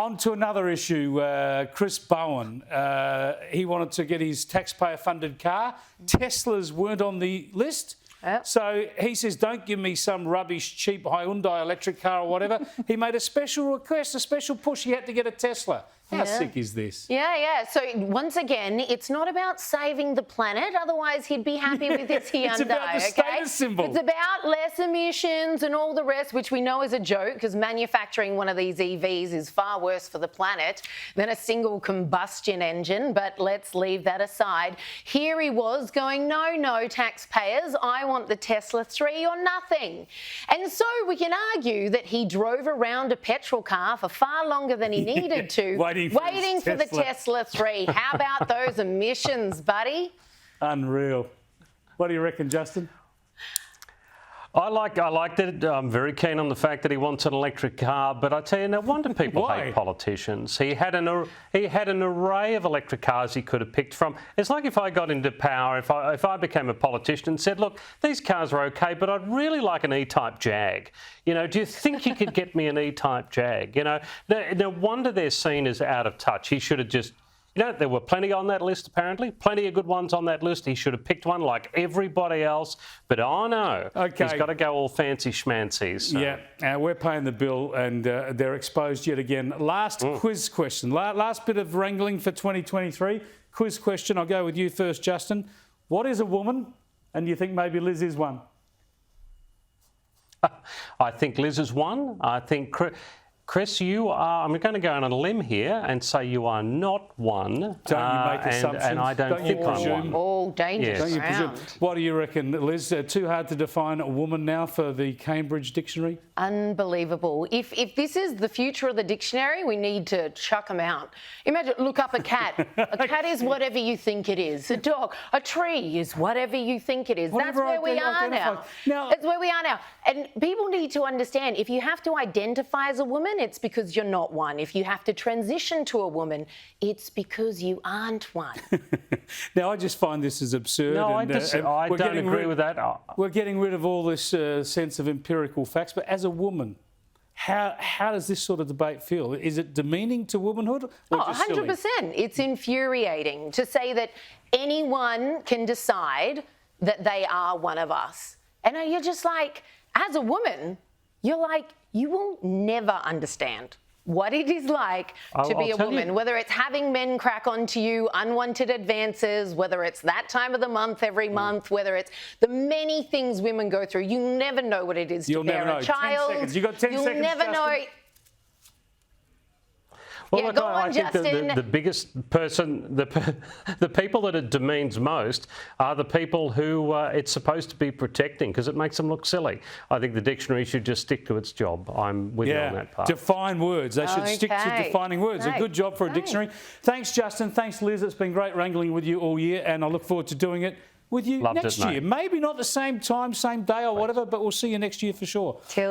On to another issue. Chris Bowen, he wanted to get his taxpayer-funded car. Teslas weren't on the list. Yep. So he says, don't give me some rubbish, cheap Hyundai electric car or whatever. He made a special request, a special push. He had to get a Tesla. How sick is this? Yeah. So once again, it's not about saving the planet. Otherwise, he'd be happy with his Hyundai. It's about the status symbol. It's about less emissions and all the rest, which we know is a joke because manufacturing one of these EVs is far worse for the planet than a single combustion engine. But let's leave that aside. Here he was going, no, taxpayers, I want the Tesla 3 or nothing. And so we can argue that he drove around a petrol car for far longer than he needed to. Waiting for the Tesla 3. How about those emissions, buddy? Unreal. What do you reckon, Justin? I like that. I'm very keen on the fact that he wants an electric car, but I tell you, no wonder people hate politicians. He had an array of electric cars he could have picked from. It's like if I got into power, if I became a politician and said, look, these cars are okay, but I'd really like an E-Type Jag. You know, do you think you could get me an E-Type Jag? You know, no wonder they're seen as out of touch. He should have just. You know, there were plenty on that list, apparently. Plenty of good ones on that list. He should have picked one like everybody else. But oh no, he's got to go all fancy schmancy. So. Yeah, we're paying the bill and they're exposed yet again. Last quiz question. Last bit of wrangling for 2023. Quiz question. I'll go with you first, Justin. What is a woman? And you think maybe Liz is one? I think Liz is one. I think... Chris, you are, I'm going to go on a limb here and say you are not one. Don't you make assumptions? And I don't think I'm one. All dangerous ground. What do you reckon, Liz? Too hard to define a woman now for the Cambridge Dictionary? Unbelievable. If this is the future of the dictionary, we need to chuck them out. Imagine, look up a cat. A cat is whatever you think it is. A dog, a tree is whatever you think it is. That's where we are now. That's where we are now. And people need to understand, if you have to identify as a woman, it's because you're not one. If you have to transition to a woman, it's because you aren't one. Now, I just find this is absurd. No, I don't agree with that. We're getting rid of all this sense of empirical facts, but as a woman, how does this sort of debate feel? Is it demeaning to womanhood? Or 100%. It's infuriating to say that anyone can decide that they are one of us. And you're just like, as a woman, you're like, you will never understand what it is like to be a woman, whether it's having men crack onto you, unwanted advances, whether it's that time of the month every month, whether it's the many things women go through. You never know what it is to bear a child. 10 seconds. You got 10 seconds, You'll never know. Well, Yeah, look, go on, I think the biggest person, the people that it demeans most are the people who it's supposed to be protecting because it makes them look silly. I think the dictionary should just stick to its job. I'm with you on that part. Define words. They should stick to defining words. A good job for a dictionary. Thanks, Justin. Thanks, Liz. It's been great wrangling with you all year, and I look forward to doing it with you next year. Maybe not the same time, same day or whatever, but we'll see you next year for sure.